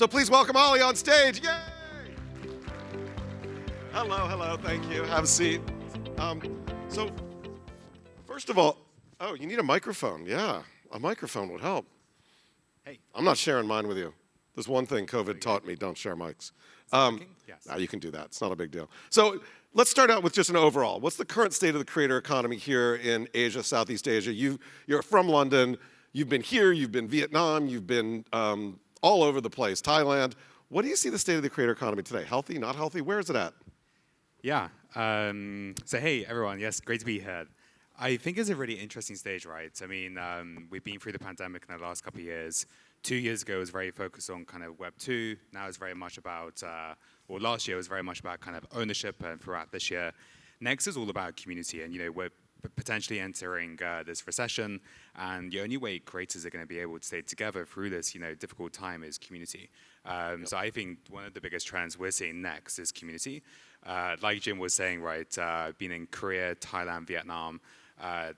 So please welcome Ollie on stage. Yay! Hello, thank you. Have a seat. So first of all, oh, you need a microphone. Yeah, a microphone would help. Hey. I'm not sharing mine with you. There's one thing COVID taught me, don't share mics. Yes. You can do that. It's not a big deal. So let's start out with just an overall. What's the current state of the creator economy here in Asia, Southeast Asia? You're from London. You've been here. You've been Vietnam. You've been all over the place, Thailand. What do you see the state of the creator economy today? Healthy, not healthy? Where is it at? Yeah. So hey, everyone. Yes, great to be here. I think it's a really interesting stage, right? I mean, we've been through the pandemic in the last couple of years. 2 years ago, it was very focused on kind of Web 2. Now it's very much about, or last year was very much about kind of ownership, and throughout this year. Next is all about community, and we're potentially entering this recession, and the only way creators are going to be able to stay together through this difficult time is community. So I think one of the biggest trends we're seeing next is community. Like Jim was saying, right, being in Korea, Thailand, Vietnam,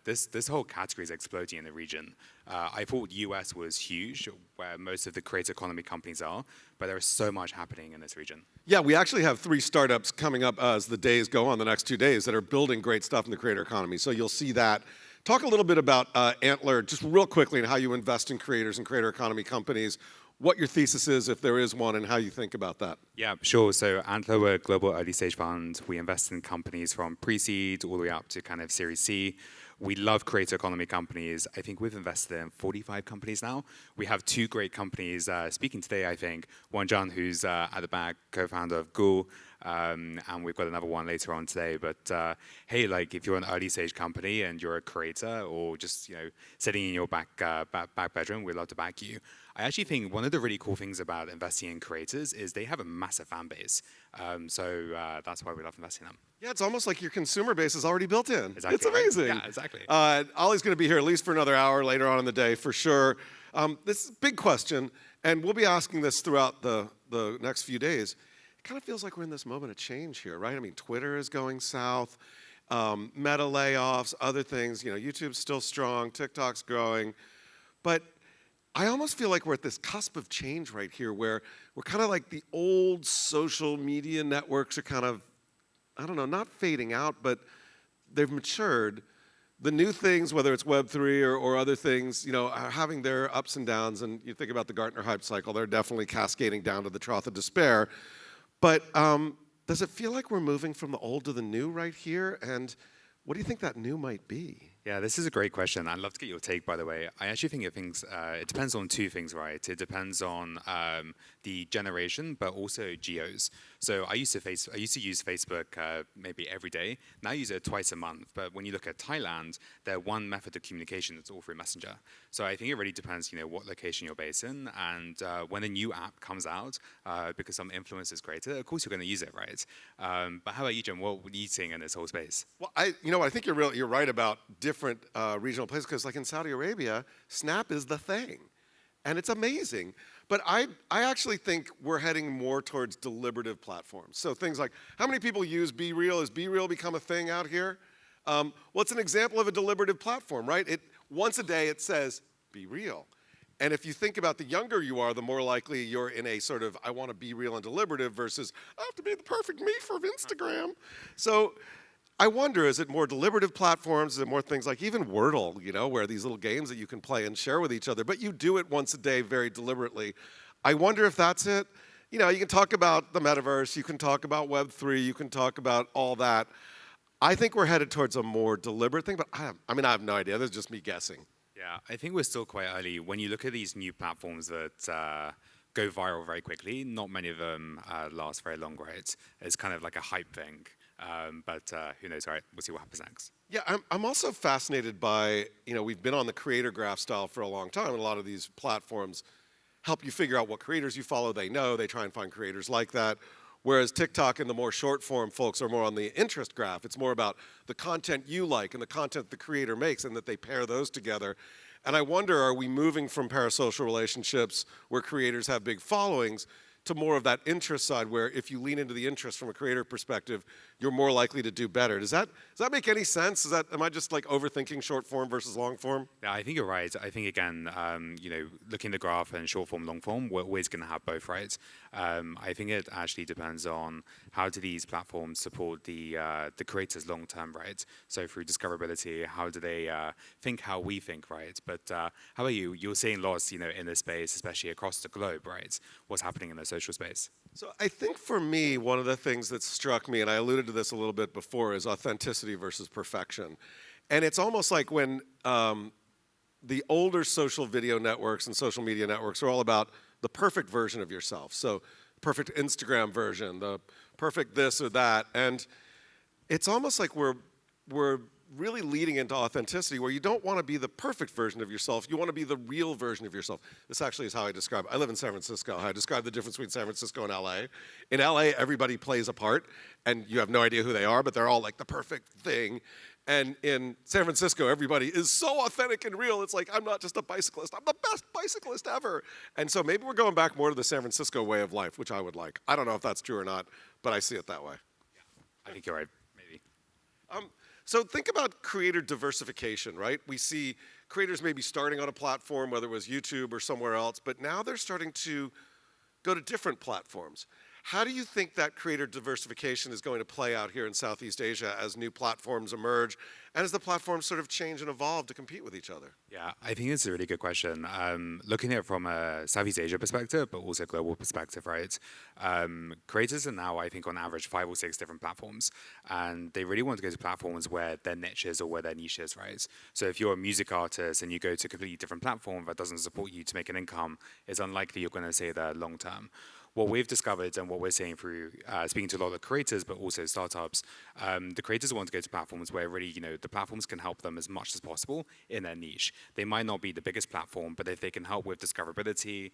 this whole category is exploding in the region. I thought US was huge, where most of the creator economy companies are, but there is so much happening in this region. Yeah, we actually have 3 startups coming up as the days go on, the next 2 days, that are building great stuff in the creator economy. So you'll see that. Talk a little bit about Antler, just real quickly, and how you invest in creators and creator economy companies, what your thesis is, if there is one, and how you think about that. Yeah, sure. So Antler, we're a global early stage fund. We invest in companies from pre-seed all the way up to kind of Series C. We love creator economy companies. I think we've invested in 45 companies now. We have 2 great companies speaking today, I think. One, John, who's at the back, co-founder of Google, and we've got another one later on today. But hey, like if you're an early stage company and you're a creator, or just sitting in your back bedroom, we'd love to back you. I actually think one of the really cool things about investing in creators is they have a massive fan base. So that's why we love investing in them. Yeah, it's almost like your consumer base is already built in. Exactly, it's amazing. Right? Yeah, exactly. Ollie's going to be here at least for another hour later on in the day, for sure. This is a big question, and we'll be asking this throughout the next few days. It kind of feels like we're in this moment of change here, right? I mean, Twitter is going south, Meta layoffs, other things. YouTube's still strong, TikTok's growing, but I almost feel like we're at this cusp of change right here, where we're kind of like the old social media networks are kind of, I don't know, not fading out, but they've matured. The new things, whether it's Web3 or other things, are having their ups and downs. And you think about the Gartner hype cycle, they're definitely cascading down to the trough of despair. But does it feel like we're moving from the old to the new right here? And what do you think that new might be? Yeah, this is a great question. I'd love to get your take, by the way. I actually think it depends on 2 things, right? It depends on the generation, but also geos. So I used to use Facebook maybe every day. Now I use it twice a month. But when you look at Thailand, their one method of communication is all through Messenger. So I think it really depends, what location you're based in, and when a new app comes out, because some influencer is created, of course you're going to use it, right? But how about you, Jim? What are you seeing in this whole space? Well, I think you're right about different regional places, because like in Saudi Arabia, Snap is the thing, and it's amazing. But I actually think we're heading more towards deliberative platforms. So things like, how many people use Be Real? Has Be Real become a thing out here? Well, it's an example of a deliberative platform, right? Once a day it says, Be Real. And if you think about the younger you are, the more likely you're in a sort of, I want to be real and deliberative versus, I have to be the perfect me for Instagram. So I wonder, is it more deliberative platforms? Is it more things like even Wordle, where these little games that you can play and share with each other, but you do it once a day very deliberately. I wonder if that's it. You can talk about the metaverse, you can talk about Web3, you can talk about all that. I think we're headed towards a more deliberate thing, but I have no idea. This is just me guessing. Yeah, I think we're still quite early. When you look at these new platforms that go viral very quickly, not many of them last very long, right? It's kind of like a hype thing. But who knows, right? We'll see what happens next. Yeah, I'm also fascinated by, we've been on the creator graph style for a long time, and a lot of these platforms help you figure out what creators you follow. They try and find creators like that. Whereas TikTok and the more short form folks are more on the interest graph. It's more about the content you like and the content the creator makes, and that they pair those together. And I wonder, are we moving from parasocial relationships where creators have big followings to more of that interest side, where if you lean into the interest from a creator perspective, you're more likely to do better. Does that make any sense? Am I just like overthinking short form versus long form? Yeah, I think you're right. I think again, looking at the graph and short form, long form, we're always going to have both, right? I think it actually depends on how do these platforms support the creators long term, right? So through discoverability, how do they think how we think, right? But how about you? You're seeing lots, in this space, especially across the globe, right? What's happening in the social space? So I think for me, one of the things that struck me, and I alluded to this a little bit before, is authenticity versus perfection. And it's almost like when the older social video networks and social media networks are all about the perfect version of yourself. So perfect Instagram version, the perfect this or that. And it's almost like we're really leading into authenticity where you don't want to be the perfect version of yourself. You want to be the real version of yourself. This actually is how I describe it. I live in San Francisco. How I describe the difference between San Francisco and LA. In LA, everybody plays a part, and you have no idea who they are, but they're all like the perfect thing. And in San Francisco, everybody is so authentic and real. It's like, I'm not just a bicyclist. I'm the best bicyclist ever. And so maybe we're going back more to the San Francisco way of life, which I would like. I don't know if that's true or not, but I see it that way. I think you're right, maybe. So think about creator diversification, right? We see creators maybe starting on a platform, whether it was YouTube or somewhere else, but now they're starting to go to different platforms. How do you think that creator diversification is going to play out here in Southeast Asia as new platforms emerge and as the platforms sort of change and evolve to compete with each other? Yeah, I think it's a really good question. Looking at it from a Southeast Asia perspective, but also global perspective, right? Creators are now, I think, on average, 5 or 6 different platforms, and they really want to go to platforms where their niche is or where their niche is, right? So if you're a music artist and you go to a completely different platform that doesn't support you to make an income, it's unlikely you're going to stay there long term. What we've discovered and what we're seeing through speaking to a lot of creators, but also startups, the creators want to go to platforms where really, the platforms can help them as much as possible in their niche. They might not be the biggest platform, but if they can help with discoverability,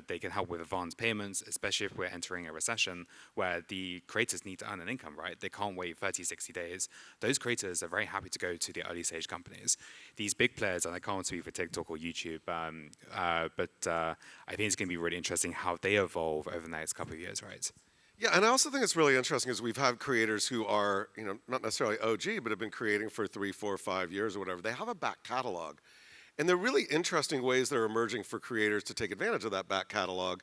they can help with advanced payments, especially if we're entering a recession where the creators need to earn an income, right? They can't wait 30, 60 days. Those creators are very happy to go to the early stage companies. These big players, and I can't speak for TikTok or YouTube, but I think it's going to be really interesting how they evolve over the next couple of years, right? Yeah, and I also think it's really interesting is we've had creators who are, not necessarily OG, but have been creating for 3, 4, 5 years or whatever. They have a back catalog. And there are really interesting ways that are emerging for creators to take advantage of that back catalog,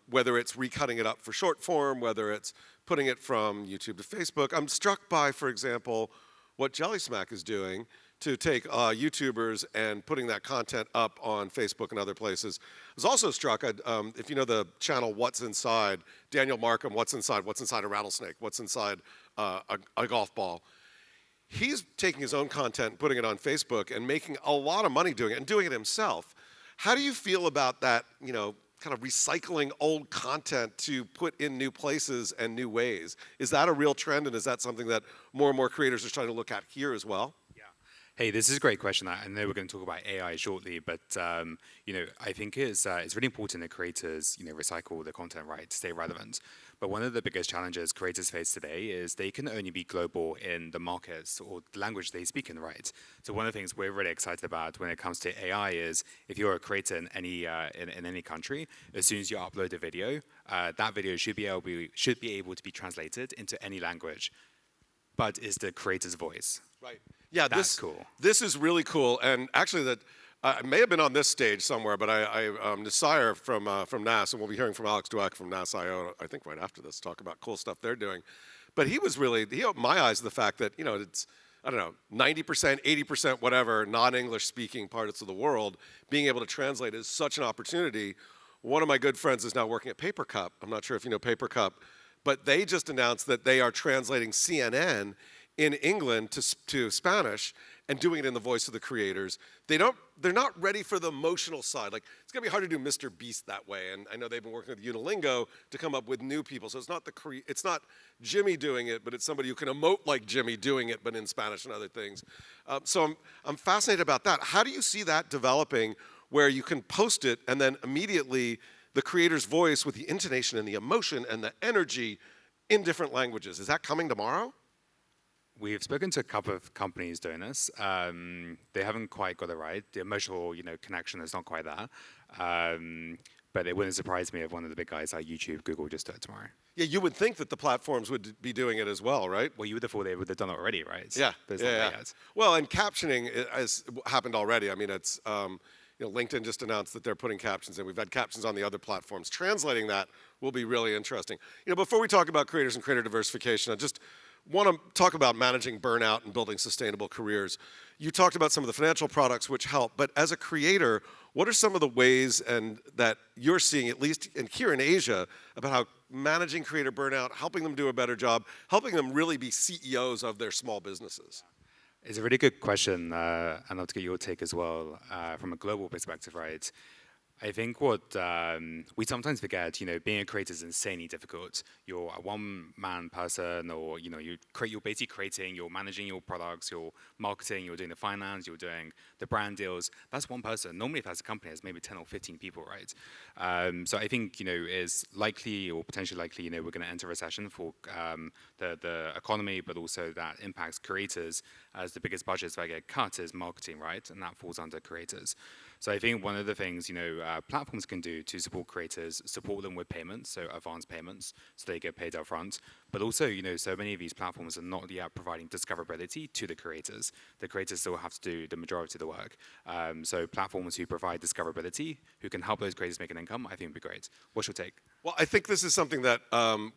whether it's recutting it up for short form, whether it's putting it from YouTube to Facebook. I'm struck by, for example, what Jelly Smack is doing to take YouTubers and putting that content up on Facebook and other places. I was also struck, if you know the channel What's Inside, Daniel Markham, What's Inside a rattlesnake, What's Inside a golf ball. He's taking his own content, putting it on Facebook, and making a lot of money doing it, and doing it himself. How do you feel about that, kind of recycling old content to put in new places and new ways? Is that a real trend, and is that something that more and more creators are starting to look at here as well? Hey, this is a great question. I know we're going to talk about AI shortly, but I think it's really important that creators recycle the content, right, to stay relevant. But one of the biggest challenges creators face today is they can only be global in the markets or the language they speak in, right? So one of the things we're really excited about when it comes to AI is if you're a creator in any country, as soon as you upload a video, that video should be able to be translated into any language, but is the creator's voice. Right. Yeah, that's cool. This is really cool, and actually, that I may have been on this stage somewhere, but Nasir from NAS, and we'll be hearing from Alex Dweck from NAS.io, I think right after this, talk about cool stuff they're doing. But he opened my eyes to the fact that it's 90%, 80%, whatever non-English speaking parts of the world, being able to translate is such an opportunity. One of my good friends is now working at Paper Cup. I'm not sure if you know Paper Cup, but they just announced that they are translating CNN in England to Spanish and doing it in the voice of the creators. They're not ready for the emotional side. Like, it's gonna be hard to do Mr. Beast that way. And I know they've been working with Unilingo to come up with new people. So it's not Jimmy doing it, but it's somebody who can emote like Jimmy doing it, but in Spanish and other things. So I'm fascinated about that. How do you see that developing where you can post it and then immediately the creator's voice with the intonation and the emotion and the energy in different languages? Is that coming tomorrow? We've spoken to a couple of companies doing this. They haven't quite got it right. The emotional, connection is not quite there. But it wouldn't surprise me if one of the big guys like YouTube, Google just do it tomorrow. Yeah, you would think that the platforms would be doing it as well, right? Well, you would have thought they would have done it already, right? Yeah, But it's yeah, not there yeah. yet. Well, and captioning has happened already. I mean, it's LinkedIn just announced that they're putting captions in. We've had captions on the other platforms. Translating that will be really interesting. Before we talk about creators and creator diversification, I just want to talk about managing burnout and building sustainable careers. You talked about some of the financial products which help, but as a creator, what are some of the ways and that you're seeing, at least here in Asia, about how managing creator burnout, helping them do a better job, helping them really be CEOs of their small businesses? It's a really good question. I'd love to get your take as well from a global perspective, right? I think what we sometimes forget, being a creator is insanely difficult. You're a one-man person, or you're basically creating, you're managing your products, you're marketing, you're doing the finance, you're doing the brand deals. That's one person. Normally, if that's a company, it's maybe 10 or 15 people, right? So I think it's likely or potentially likely, we're going to enter a recession for the economy, but also that impacts creators, as the biggest budgets that get cut is marketing, right? And that falls under creators. So I think one of the things platforms can do to support creators, support them with payments, so advance payments, so they get paid up front. But also, so many of these platforms are not yet providing discoverability to the creators. The creators still have to do the majority of the work. So platforms who provide discoverability, who can help those creators make an income, I think would be great. What's your take? Well, I think this is something that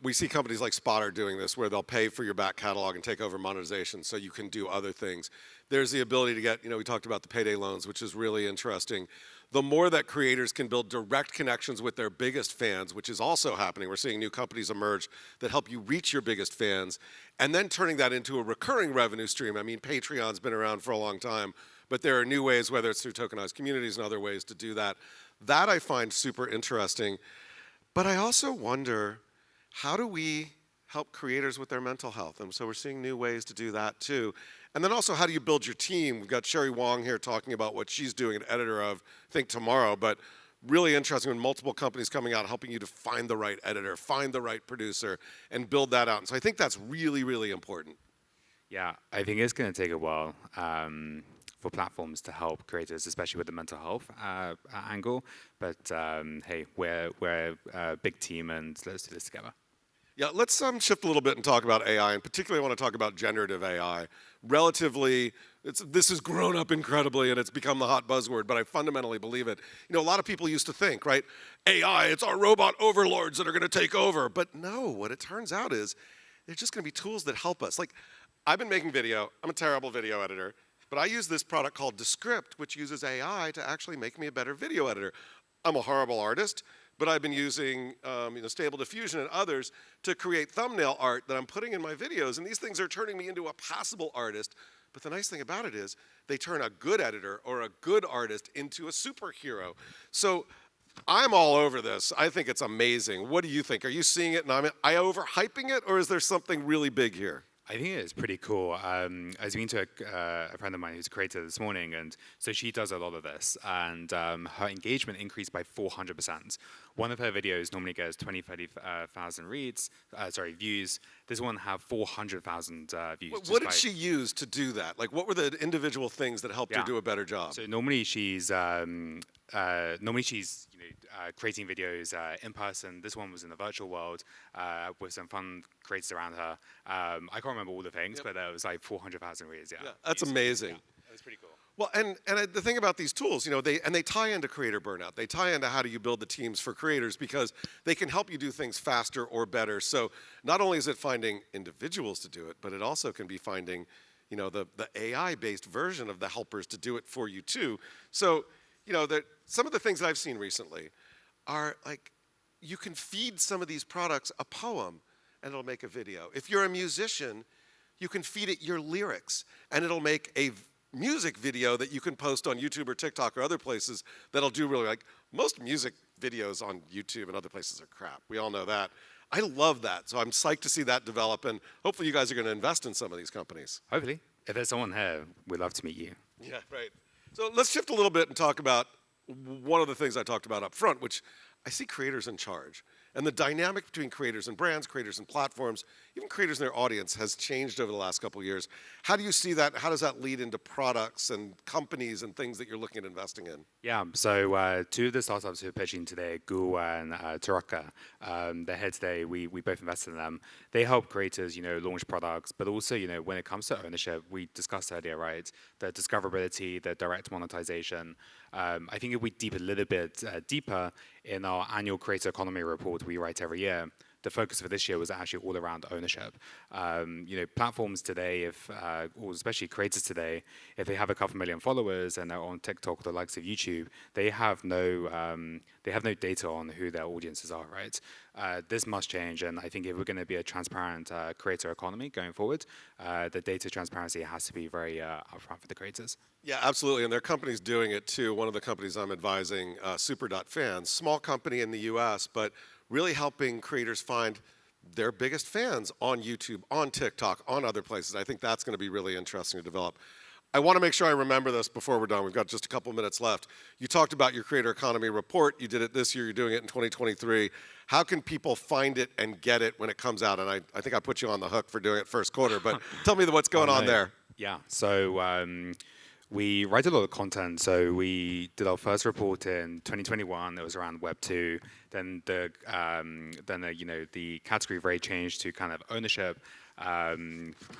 we see companies like Spotter doing this, where they'll pay for your back catalog and take over monetization so you can do other things. There's the ability to get, we talked about the payday loans, which is really interesting. The more that creators can build direct connections with their biggest fans, which is also happening. We're seeing new companies emerge that help you reach your biggest fans, and then turning that into a recurring revenue stream. I mean, Patreon's been around for a long time, but there are new ways, whether it's through tokenized communities and other ways to do that. That I find super interesting. But I also wonder, how do we help creators with their mental health? And so we're seeing new ways to do that too. And then also, how do you build your team? We've got Sherry Wong here talking about what she's doing, an editor of, I think, Tomorrow, but really interesting when multiple companies coming out helping you to find the right editor, find the right producer, and build that out. And so I think that's really, really important. Yeah, I think it's going to take a while for platforms to help creators, especially with the mental health angle. But hey, we're a big team, and let's do this together. Yeah, let's shift a little bit and talk about AI, and particularly I want to talk about generative AI. Relatively, this has grown up incredibly, and it's become the hot buzzword, but I fundamentally believe it. A lot of people used to think, right, AI, it's our robot overlords that are going to take over. But no, what it turns out is they're just going to be tools that help us. Like, I've been making video. I'm a terrible video editor, but I use this product called Descript, which uses AI to actually make me a better video editor. I'm a horrible artist, but I've been using Stable Diffusion and others to create thumbnail art that I'm putting in my videos, and these things are turning me into a passable artist. But the nice thing about it is they turn a good editor or a good artist into a superhero. So I'm all over this. I think it's amazing. What do you think? Are you seeing it and am I overhyping it, or is there something really big here? I think it's pretty cool. I was speaking to a friend of mine who's a creator this morning, and so she does a lot of this, and her engagement increased by 400%. One of her videos normally gets 20, 30,000 views. This one have 400,000 views. What did she use to do that? Like, what were the individual things that helped her do a better job? So normally she's creating videos in person. This one was in the virtual world with some fun creators around her. I can't remember all the things, but it was like 400,000 views. Yeah, that's amazing. Yeah, that's pretty cool. Well, and the thing about these tools, they tie into creator burnout. They tie into how do you build the teams for creators, because they can help you do things faster or better. So not only is it finding individuals to do it, but it also can be finding, the AI-based version of the helpers to do it for you too. So, some of the things that I've seen recently are like, you can feed some of these products a poem and it'll make a video. If you're a musician, you can feed it your lyrics and it'll make a music video that you can post on YouTube or TikTok or other places that'll do really, like, most music videos on YouTube and other places are crap. We all know that. I love that. So I'm psyched to see that develop, and hopefully you guys are going to invest in some of these companies. Hopefully. If there's someone here, we'd love to meet you. Yeah, right. So let's shift a little bit and talk about one of the things I talked about up front, which I see creators in charge. And the dynamic between creators and brands, creators and platforms even creators in their audience has changed over the last couple of years. How do you see that? How does that lead into products and companies and things that you're looking at investing in? Yeah, so two of the startups who are pitching today, Goo and Taraka, they're here today. We both invested in them. They help creators, launch products, but also, when it comes to ownership, we discussed earlier, right? The discoverability, the direct monetization. I think if we deep a little bit deeper in our annual creator economy report we write every year, the focus for this year was actually all around ownership. Platforms today, or especially creators today, if they have a couple million followers and they're on TikTok or the likes of YouTube, they have no data on who their audiences are, right? This must change, and I think if we're going to be a transparent creator economy going forward, the data transparency has to be very upfront for the creators. Yeah, absolutely, and there are companies doing it too. One of the companies I'm advising, Super.fans, small company in the US, but really helping creators find their biggest fans on YouTube, on TikTok, on other places. I think that's going to be really interesting to develop. I want to make sure I remember this before we're done. We've got just a couple minutes left. You talked about your creator economy report. You did it this year. You're doing it in 2023. How can people find it and get it when it comes out? And I think I put you on the hook for doing it first quarter, but tell me what's going on there. Yeah, so we write a lot of content. So we did our first report in 2021. It was around Web 2. Then the category very changed to kind of ownership.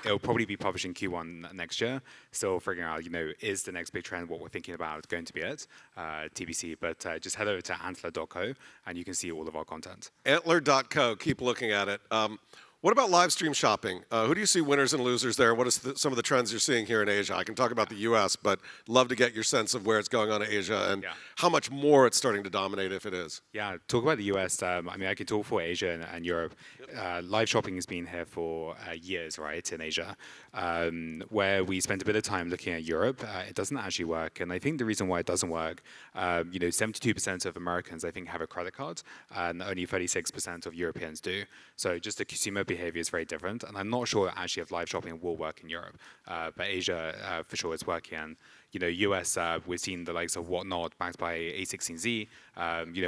It'll probably be published in Q1 next year. Still figuring out, is the next big trend what we're thinking about going to be it? TBC. But just head over to antler.co and you can see all of our content. Antler.co. Keep looking at it. What about live stream shopping? Who do you see winners and losers there? What is some of the trends you're seeing here in Asia? I can talk about the US, but love to get your sense of where it's going on in Asia and how much more it's starting to dominate if it is. Yeah, talk about the US. I can talk for Asia and Europe. Live shopping has been here for years, right, in Asia, where we spent a bit of time looking at Europe. It doesn't actually work. And I think the reason why it doesn't work, 72% of Americans, I think, have a credit card, and only 36% of Europeans do. So just the consumer behavior is very different, and I'm not sure actually if live shopping will work in Europe, but Asia for sure it's working. And US, we've seen the likes of Whatnot backed by A16Z.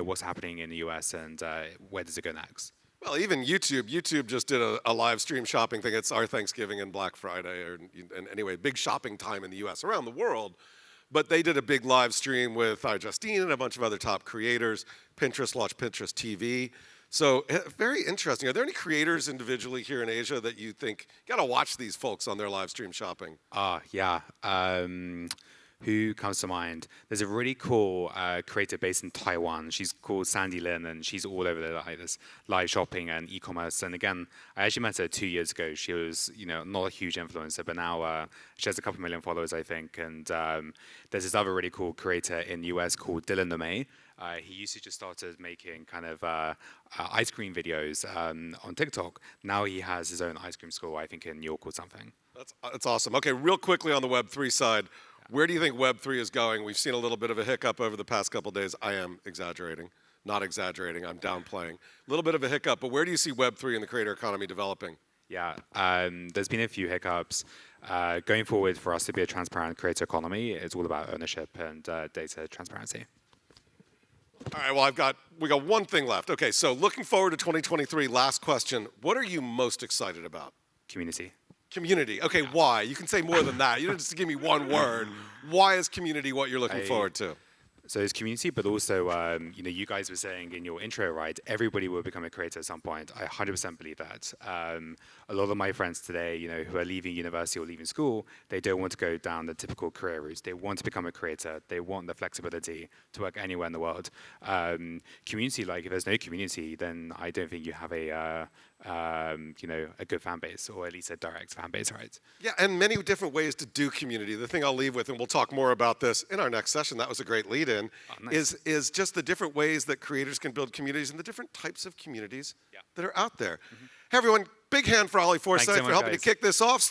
What's happening in the US and where does it go next? Well, even YouTube. YouTube just did a live stream shopping thing. It's our Thanksgiving and Black Friday, and anyway, big shopping time in the US, around the world. But they did a big live stream with Justine and a bunch of other top creators. Pinterest launched Pinterest TV. So very interesting. Are there any creators individually here in Asia that you think, you got to watch these folks on their live stream shopping? Yeah. Who comes to mind? There's a really cool creator based in Taiwan. She's called Sandy Lin, and she's all over this live shopping and e-commerce. And again, I actually met her 2 years ago. She was, not a huge influencer, but now she has a couple million followers, I think. And there's this other really cool creator in the US called Dylan LeMay. He used to just started making kind of ice cream videos on TikTok. Now he has his own ice cream school, I think in New York or something. That's awesome. Okay, real quickly on the Web3 side, where do you think Web3 is going? We've seen a little bit of a hiccup over the past couple of days. I am exaggerating. Not exaggerating, I'm downplaying. A little bit of a hiccup, but where do you see Web3 and the creator economy developing? Yeah, there's been a few hiccups. Going forward, for us to be a transparent creator economy, it's all about ownership and data transparency. All right, well, we got one thing left. Okay, so looking forward to 2023, last question. What are you most excited about? Community. Community. Okay, why? You can say more than that. You don't just give me one word. Why is community what you're looking forward to? So it's community, but also, you guys were saying in your intro, right, everybody will become a creator at some point. I 100% believe that. A lot of my friends today, who are leaving university or leaving school, they don't want to go down the typical career route. They want to become a creator. They want the flexibility to work anywhere in the world. Community, if there's no community, then I don't think you have a good fan base, or at least a direct fan base, right? Yeah, and many different ways to do community. The thing I'll leave with, and we'll talk more about this in our next session, that was a great lead-in, nice. is just the different ways that creators can build communities and the different types of communities that are out there. Hey, everyone, big hand for Ollie Forsyth for helping to kick this off.